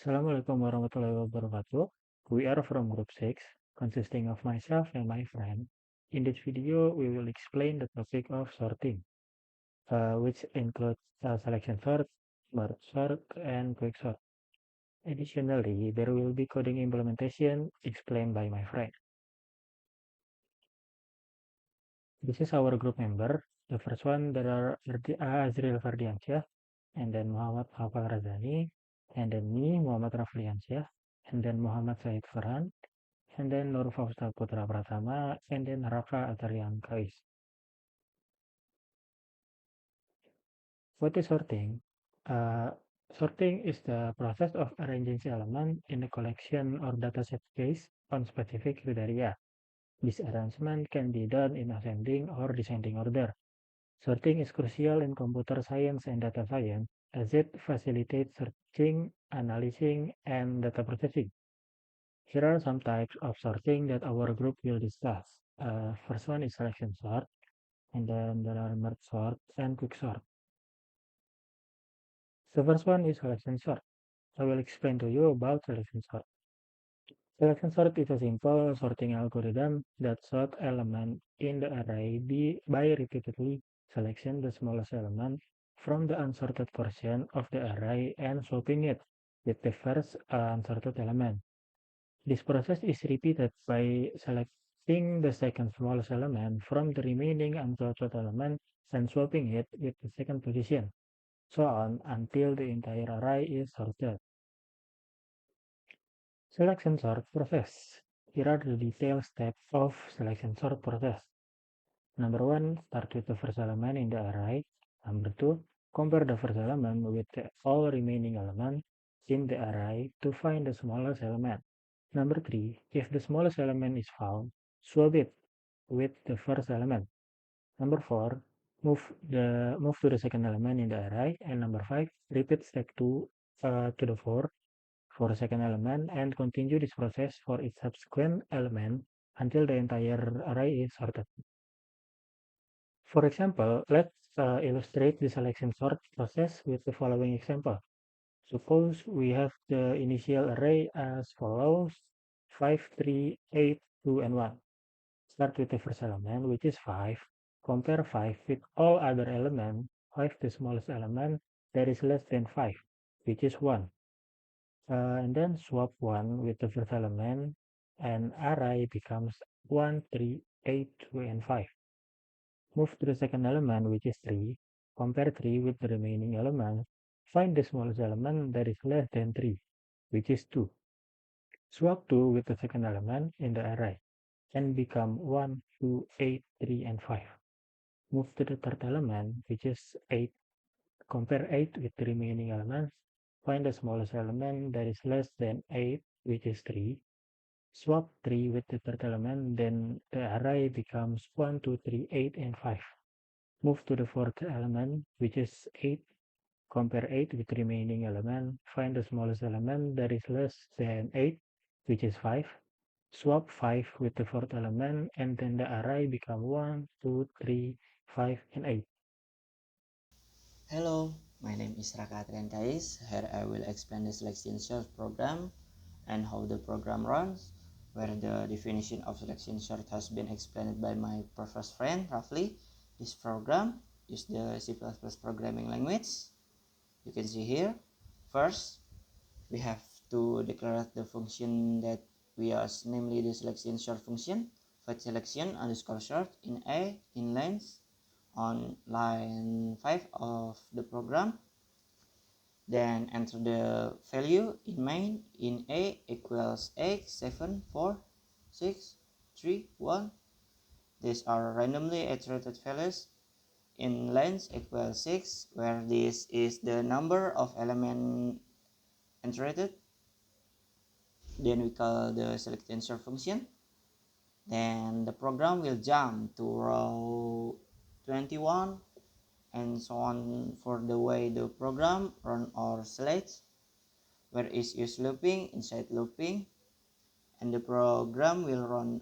Assalamualaikum warahmatullahi wabarakatuh. We are from Group 6, consisting of myself and my friend. In this video, we will explain the topic of sorting, which includes selection sort, merge sort, and quick sort. Additionally, there will be coding implementation explained by my friend. This is our group member. The first one, there are Azril Fardiansyah, and then Muhammad Hafal Razani, and then me, Muhammad Rafliansyah, and then Muhammad Said Farhan, and then Nur Faustal Putra Pratama, and then Raka Atarian Kais. What is sorting? Uh, Sorting is the process of arranging element in a collection or dataset based on specific criteria. This arrangement can be done in ascending or descending order. Sorting is crucial in computer science and data science as it facilitates searching, analyzing, and data processing. Here are some types of sorting that our group will discuss. First one is selection sort, and then there are merge sort and quick sort. The first one is selection sort. I will explain to you about selection sort. Selection sort is a simple sorting algorithm that sort element in the array by repeatedly selection the smallest element from the unsorted portion of the array and swapping it with the first unsorted element. This process is repeated by selecting the second smallest element from the remaining unsorted element and swapping it with the second position, so on until the entire array is sorted. Selection sort process. Here are the detailed steps of selection sort process. Number one, start with the first element in the array. Number two, compare the first element with all remaining elements in the array to find the smallest element. Number three, if the smallest element is found, swap it with the first element. Number four, move to the second element in the array. And number five, repeat step two to the four for second element and continue this process for its subsequent element until the entire array is sorted. For example, let's illustrate the selection sort process with the following example. Suppose we have the initial array as follows: 5, 3, 8, 2, and 1. Start with the first element, which is 5. Compare 5 with all other elements. 5, the smallest element, that is less than 5, which is 1. And then swap 1 with the first element, and array becomes 1, 3, 8, 2, and 5. Move to the second element, which is 3. Compare 3 with the remaining elements. Find the smallest element that is less than 3, which is 2. Swap 2 with the second element in the array and become 1, 2, 8, 3, and 5. Move to the third element, which is 8. Compare 8 with the remaining elements. Find the smallest element that is less than 8, which is 3. Swap 3 with the third element, then the array becomes 1, 2, 3, 8, and 5. Move to the fourth element, which is 8. Compare 8 with remaining element. Find the smallest element that is less than 8, which is 5. Swap 5 with the fourth element, and then the array become 1, 2, 3, 5, and 8. Hello, my name is Raka Triantais. Here I will explain the selection sort program and how the program runs, where the definition of selection sort has been explained by my previous friend Rafli. This program is the C++ programming language. You can see here. First, we have to declare the function that we use, namely the selection sort function, fetch selection underscore sort in A in length on line 5 of the program. Then enter the value in main in A equals 8, 7, 4, 6, 3, 1. These are randomly iterated values. In length equals 6, where this is the number of elements iterated. Then we call the select answer function. Then the program will jump to row 21 and so on for the way the program run or select, where is use looping inside looping, and the program will run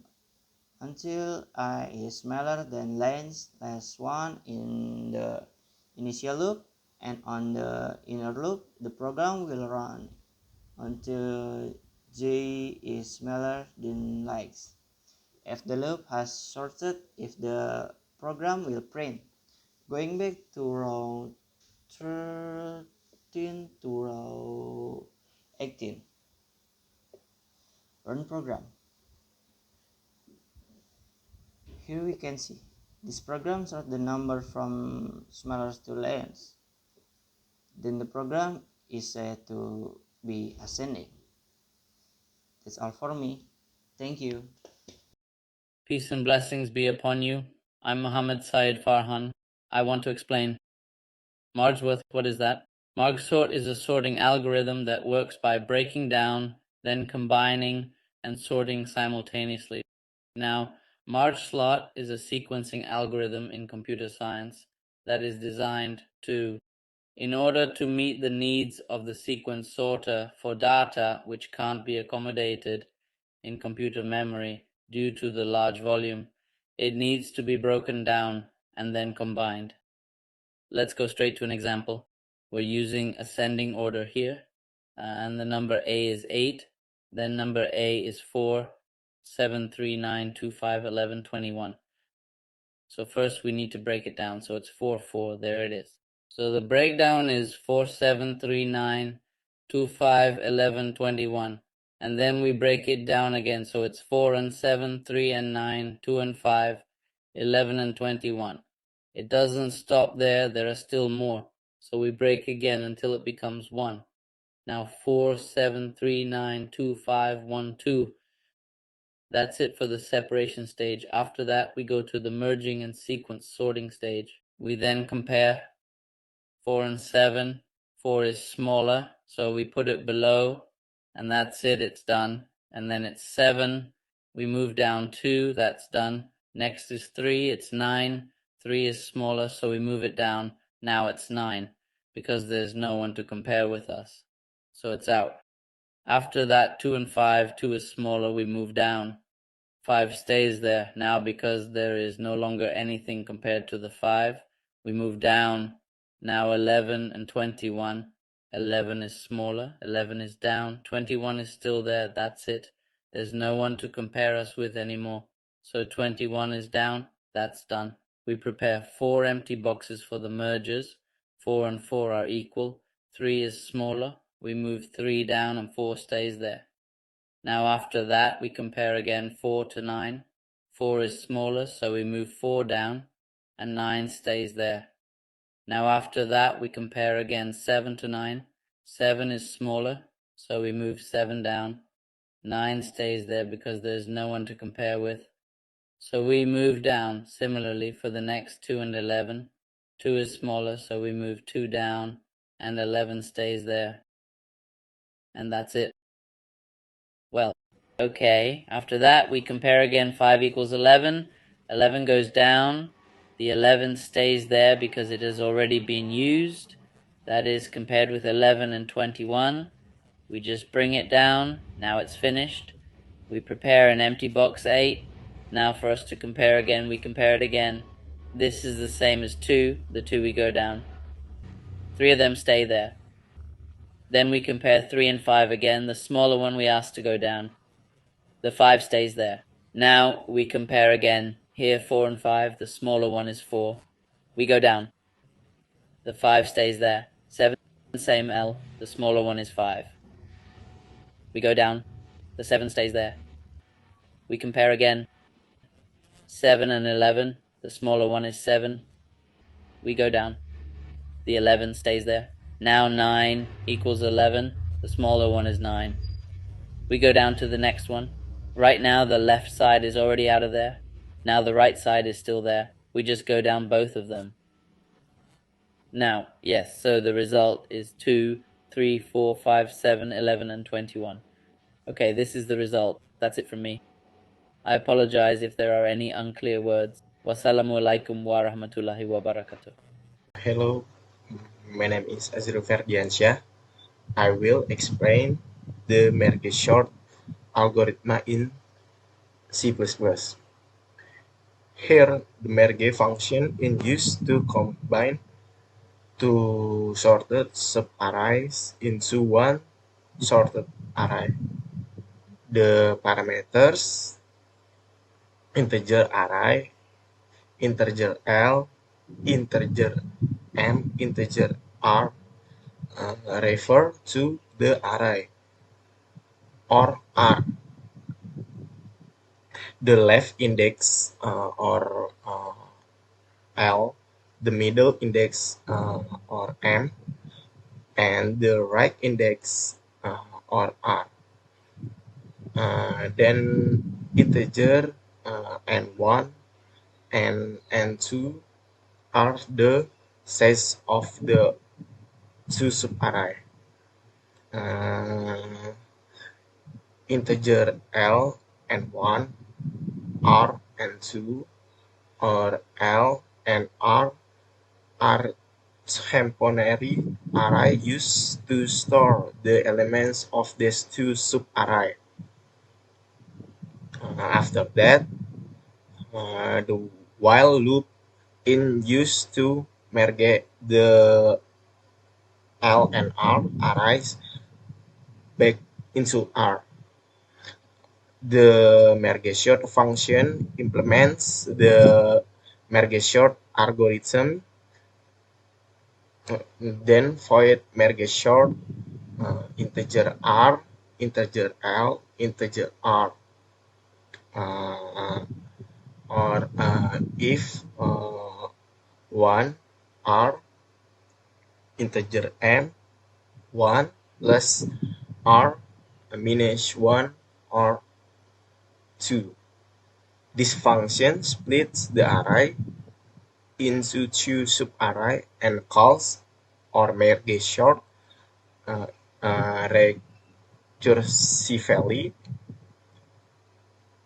until I is smaller than length less 1 in the initial loop, and on the inner loop the program will run until j is smaller than likes. If the loop has sorted, if the program will print. Going back to row 13 to row 18. Run program. Here we can see this program sort the number from smallest to largest. Then the program is set to be ascending. That's all for me. Thank you. Peace and blessings be upon you. I'm Muhammad Syed Farhan. I want to explain. Margsworth, what is that? Margsort is a sorting algorithm that works by breaking down, then combining and sorting simultaneously. Now, Margslot is a sequencing algorithm in computer science that is designed to, in order to meet the needs of the sequence sorter for data which can't be accommodated in computer memory due to the large volume, it needs to be broken down and then combined. Let's go straight to an example. We're using ascending order here, and the number A is 8, then number A is 4, 7, 3, 9, 2, 5, 11, 21. So first we need to break it down. So it's 4, 4, there it is. So the breakdown is 4, 7, 3, 9, 2, 5, 11, 21. And then we break it down again. So it's 4 and 7, 3 and 9, 2 and 5, 11 and 21. It doesn't stop there. There are still more. So we break again until it becomes 1. Now 4, 7, 3, 9, 2, 5, 1, 2. That's it for the separation stage. After that, we go to the merging and sequence sorting stage. We then compare 4 and 7. 4 is smaller, so we put it below, and that's it, it's done. And then it's 7. We move down 2, that's done. Next is 3, it's 9. 3 is smaller, so we move it down. Now it's 9, because there's no one to compare with us. So it's out. After that, 2 and 5, 2 is smaller, we move down. 5 stays there. Now because there is no longer anything compared to the 5, we move down. Now 11 and 21. 11 is smaller, 11 is down, 21 is still there, that's it. There's no one to compare us with anymore. So 21 is down, that's done. We prepare 4 empty boxes for the mergers. 4 and 4 are equal. 3 is smaller. We move 3 down and 4 stays there. Now after that we compare again 4 to 9. 4 is smaller, so we move 4 down and 9 stays there. Now after that we compare again 7 to 9. 7 is smaller, so we move 7 down. 9 stays there because there's no one to compare with. So we move down similarly for the next 2 and 11. 2 is smaller, so we move 2 down and 11 stays there. And that's it. Well, okay, after that we compare again 5 equals 11. 11 goes down. The 11 stays there because it has already been used. That is compared with 11 and 21. We just bring it down. Now it's finished. We prepare an empty box 8. Now for us to compare again, we compare it again. This is the same as 2. The 2 we go down. 3 of them stay there. Then we compare 3 and 5 again. The smaller one we ask to go down. The 5 stays there. Now we compare again. Here 4 and 5. The smaller one is 4. We go down. The 5 stays there. 7, same L. The smaller one is 5. We go down. The 7 stays there. We compare again. 7 and 11. The smaller one is 7. We go down. The 11 stays there. Now 9 equals 11. The smaller one is 9. We go down to the next one. Right now the left side is already out of there. Now the right side is still there. We just go down both of them. Now, yes, so the result is 2, 3, 4, 5, 7, 11, and 21. Okay, this is the result. That's it from me. I apologize if there are any unclear words. Wassalamualaikum warahmatullahi wabarakatuh. Hello, my name is Azrul Ferdiansyah. I will explain the merge sort algorithm in C++. Here, the merge function is used to combine two sorted subarrays into one sorted array. The parameters integer array, integer L, integer M, integer R refer to the array or R. The left index or L, the middle index or M, and the right index or R. Then integer n1 and n2 are the size of the two subarray. Integer L and 1, R and 2, or L and R are temporary array used to store the elements of these two subarray. After that, the while loop in use to merge the L and R arrays back into R. The merge sort function implements the merge sort algorithm, then void merge sort integer R, integer L, integer R. Or if 1 R integer M 1 plus R minus 1 or 2. This function splits the array into two subarray and calls or merge sort recursively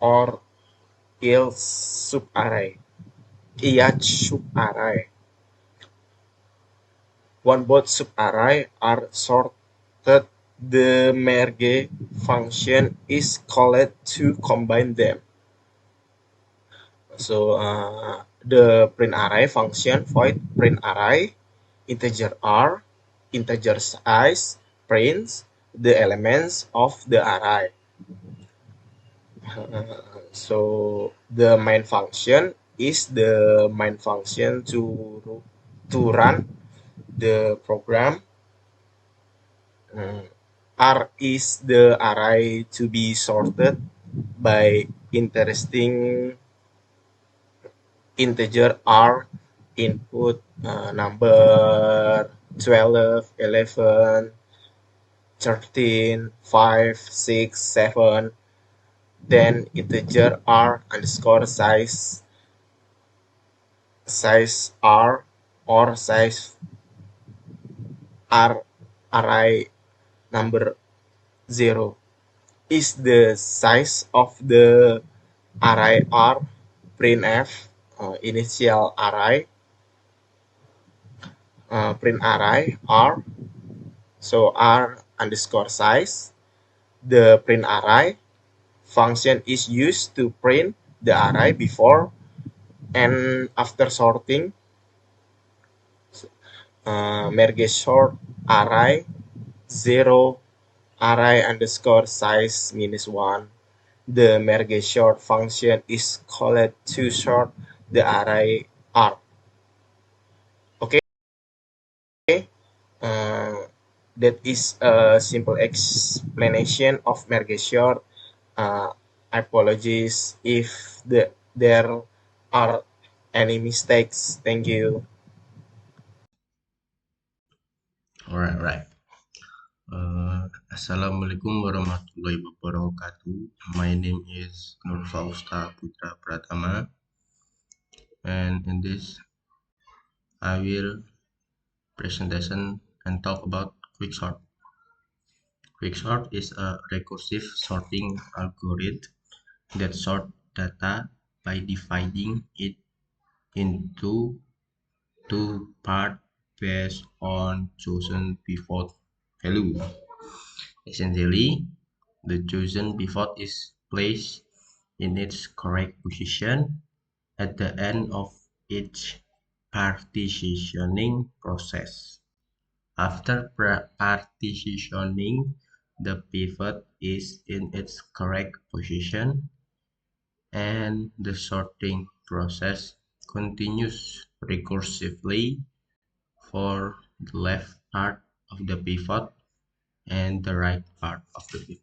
or each subarray. When both subarray are sorted, the merge function is called to combine them. So the print array function void print array integer R integer size prints the elements of the array. So the main function is the main function to run the program. R is the array to be sorted by interesting integer R input number 12, 11, 13, 5, 6, 7, then integer R underscore size R or size R array number 0 is the size of the array R printf initial array print array R, so R underscore size. The print array function is used to print the array before and after sorting. Merge sort array 0 array underscore size minus 1. The merge sort function is called to sort the array R. Okay, that is a simple explanation of merge sort. Apologies if there are any mistakes. Thank you. Right. Assalamualaikum warahmatullahi wabarakatuh. My name is Nur Fausta Putra Pratama, and in this I will presentation and talk about quicksort. Quicksort is a recursive sorting algorithm that sorts data by dividing it into two parts based on chosen pivot value. Essentially, the chosen pivot is placed in its correct position at the end of each partitioning process. After partitioning, the pivot is in its correct position, and the sorting process continues recursively for the left part of the pivot and the right part of the pivot.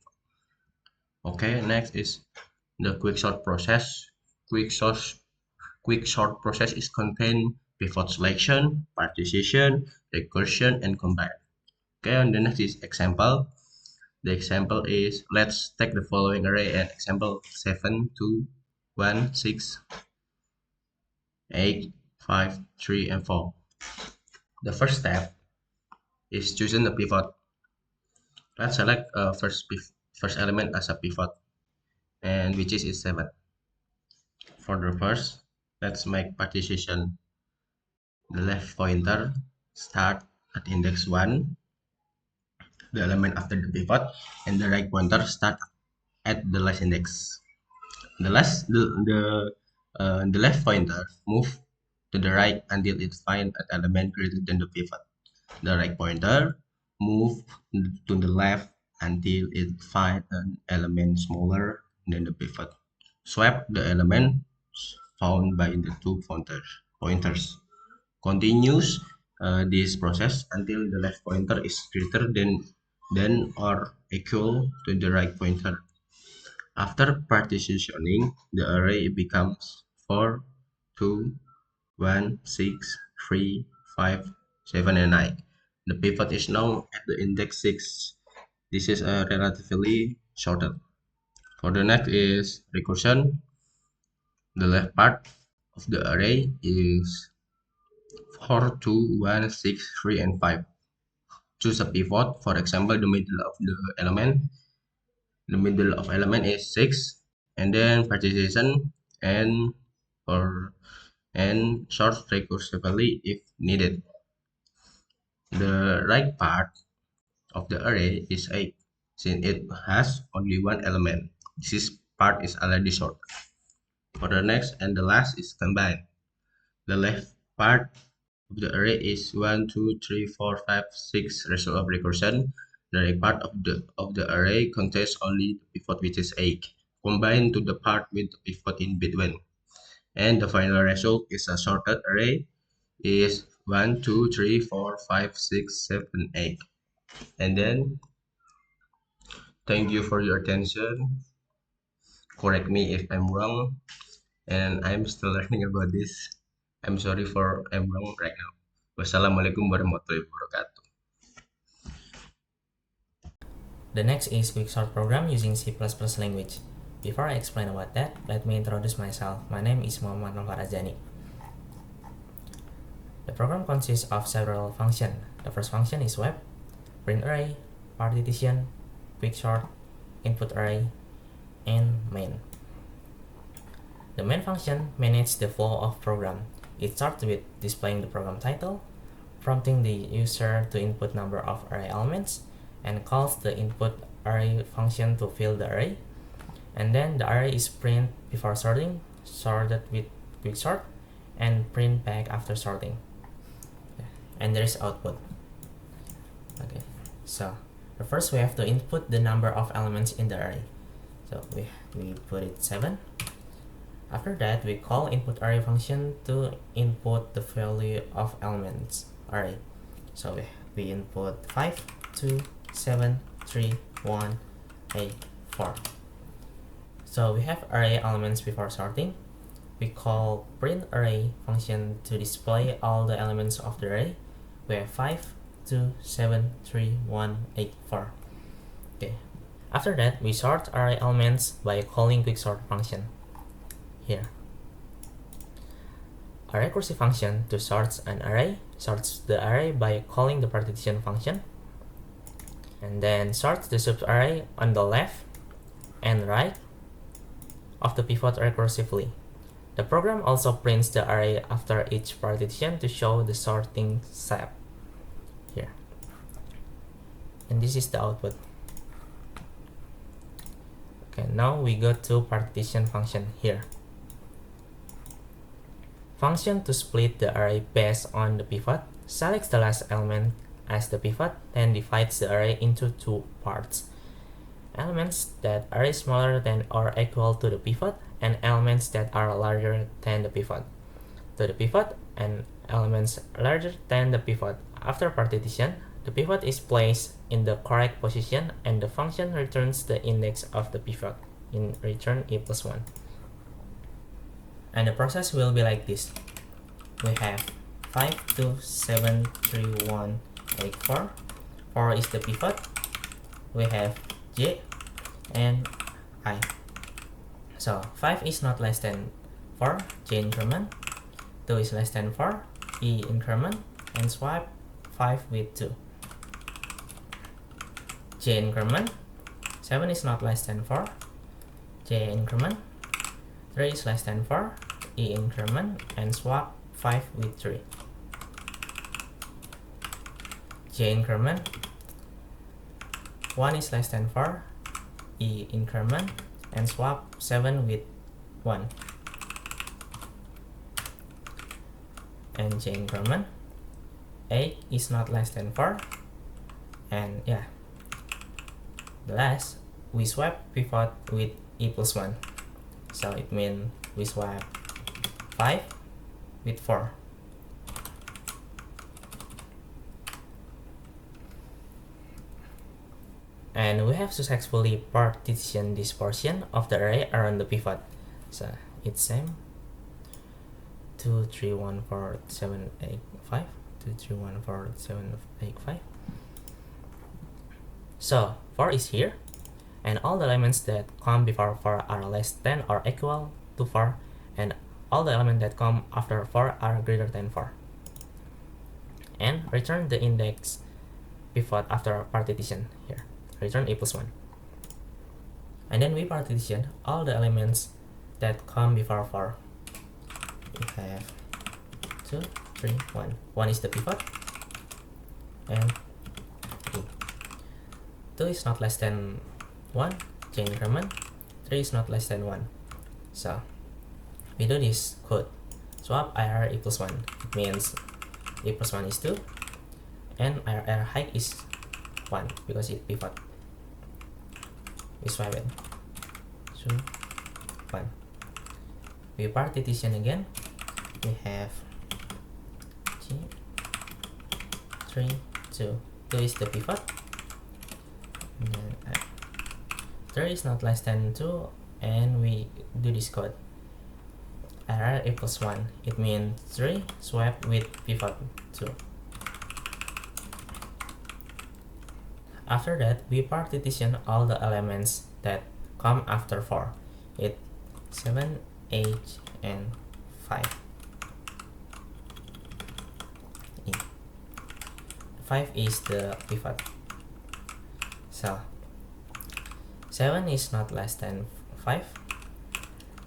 Okay, next is the quicksort process. Quicksort process is contain pivot selection, partition, recursion, and combine. Okay, and the next is example. The example is, let's take the following array and example 7, 2, 1, 6, 8, 5, 3, and 4. The first step is choosing the pivot. Let's select first element as a pivot, and which is 7. For the first, let's make partition. The left pointer start at index 1, the element after the pivot, and the right pointer start at the last index. The left pointer move to the right until it finds an element greater than the pivot. The right pointer move to the left until it finds an element smaller than the pivot. Swap the elements found by the two pointers. Continues this process until the left pointer is greater than or equal to the right pointer. After partitioning, the array becomes 4, 2, 1, 6, 3, 5, 7, and 9. The pivot is now at the index 6. This is relatively shorter. For the next is recursion. The left part of the array is 4, 2, 1, 6, 3, and 5. Choose a pivot. For example, the middle of the element. The middle of element is 6, and then partition and sort recursively if needed. The right part of the array is 8, since it has only one element. This part is already sorted. For the next and the last is combine. The left part of the array is 1, 2, 3, 4, 5, 6 result of recursion. The right part of the array contains only the pivot, which is 8, combined to the part with the pivot in between. And the final result is a sorted array is 1, 2, 3, 4, 5, 6, 7, 8. And then thank you for your attention. Correct me if I'm wrong, and I'm still learning about this. I'm sorry for I'm wrong right now. Wassalamualaikum warahmatullahi wabarakatuh. The next is quicksort program using C++ language. Before I explain about that, let me introduce myself. My name is Muhammad Novarazani. The program consists of several functions. The first function is swap, print array, partition, quicksort, input array, and main. The main function manages the flow of program. It starts with displaying the program title, prompting the user to input number of array elements, and calls the input array function to fill the array. And then the array is printed before sorting, sorted with quicksort, and print back after sorting. And there is output. Okay, so first we have to input the number of elements in the array. So we put it 7. After that, we call input array function to input the value of elements array. So we input 5, 2, 7, 3, 1, 8, 4. So we have array elements before sorting. We call print array function to display all the elements of the array. We have 5, 2, 7, 3, 1, 8, 4. Okay. After that, we sort array elements by calling quicksort function. Here. A recursive function to sort an array sorts the array by calling the partition function, and then sorts the subarray on the left and right of the pivot recursively. The program also prints the array after each partition to show the sorting step. Here. And this is the output. Okay, now we go to partition function here. Function to split the array based on the pivot selects the last element as the pivot, then divides the array into two parts. elements that are smaller than or equal to the pivot, and elements that are larger than the pivot. To the pivot and elements larger than the pivot. After partition, the pivot is placed in the correct position and the function returns the index of the pivot, in return a plus 1. And the process will be like this. We have 5, 2, 7, 3, 1, 8, 4. 4 is the pivot. We have j and I. So 5 is not less than 4, j increment. 2 is less than 4, e increment, and swap 5 with 2. J increment. 7 is not less than 4, j increment. 3 is less than 4, e increment, and swap 5 with 3. J increment. 1 is less than 4, e increment, and swap 7 with 1. And j increment. 8 is not less than 4, and yeah, the last we swap pivot with e plus 1, so it means we swap 5 with 4. And we have successfully partitioned this portion of the array around the pivot. So it's same 2, 3, 1, 4, 7, 8, 5. 2, 3, 1, 4, 7, 8, 5. So 4 is here, and all the elements that come before 4 are less than or equal to 4, and all the elements that come after 4 are greater than 4. And return the index pivot after partition here. Return a plus 1. And then we partition all the elements that come before 4. We have 2, 3, 1. 1 is the pivot, and 2. 2 is not less than 1, j increment. 3 is not less than 1. So we do this code. Swap IR equals 1. It means a plus 1 is 2, and IR height is 1 because it pivot. We swap it. 2, 1. We partition again. We have 3, 2. 2 is the pivot. And then 3 is not less than 2, and we do this code. IR equals 1. It means 3 swap with pivot 2. After that, we partition all the elements that come after 4. It's 7, 8, and 5. 5 is the pivot. So 7 is not less than 5,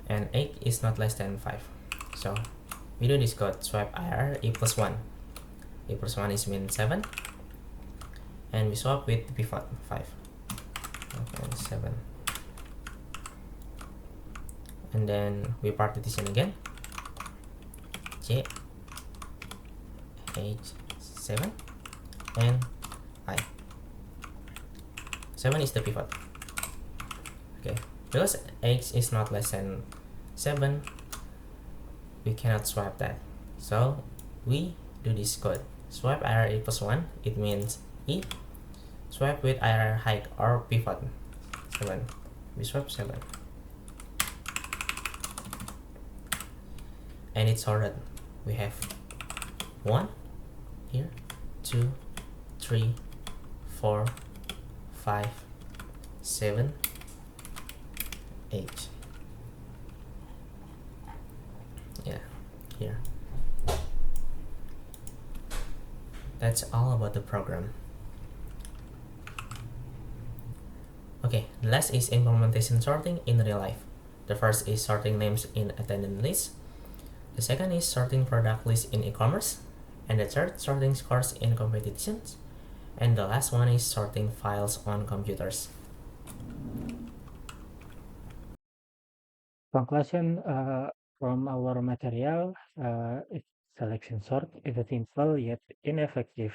and 8 is not less than 5. So we do this code. Swap IR e plus 1. E plus 1 is mean 7, and we swap with pivot 5. And 7. And then we partition again. J, H, 7, and I. 7 is the pivot. Okay, because H is not less than 7, we cannot swap that. So we do this code. Swap IR equals 1. It means E. Swap with IR height or pivot 7. We swap 7. And it's sorted. We have 1 here, 2, 3, 4, 5, 7, 8. Yeah, here. That's all about the program. Okay, the last is implementation sorting in real life. The first is sorting names in attendance list. The second is sorting product list in e-commerce. And the third, sorting scores in competitions. And the last one is sorting files on computers. Conclusion from our material, selection sort is a simple yet ineffective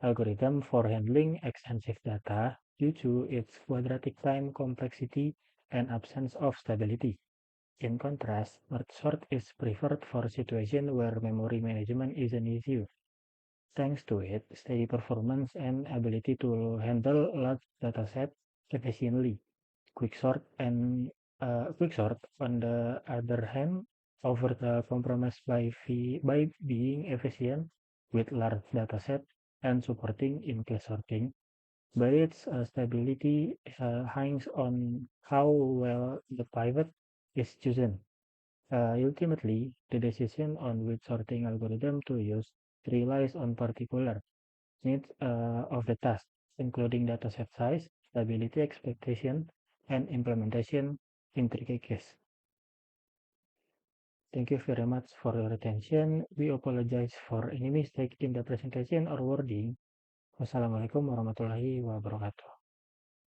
algorithm for handling extensive data due to its quadratic time complexity and absence of stability. In contrast, merge sort is preferred for situations where memory management is an issue. Thanks to its steady performance and ability to handle large datasets efficiently. Quicksort, on the other hand, offers the compromise by being efficient with large dataset and supporting in-cache sorting, but its stability hangs on how well the pivot is chosen. Ultimately, the decision on which sorting algorithm to use relies on particular needs of the task, including dataset size, stability expectation, and implementation in tricky case. Thank you very much for your attention. We apologize for any mistake in the presentation or wording. Wassalamualaikum warahmatullahi wabarakatuh.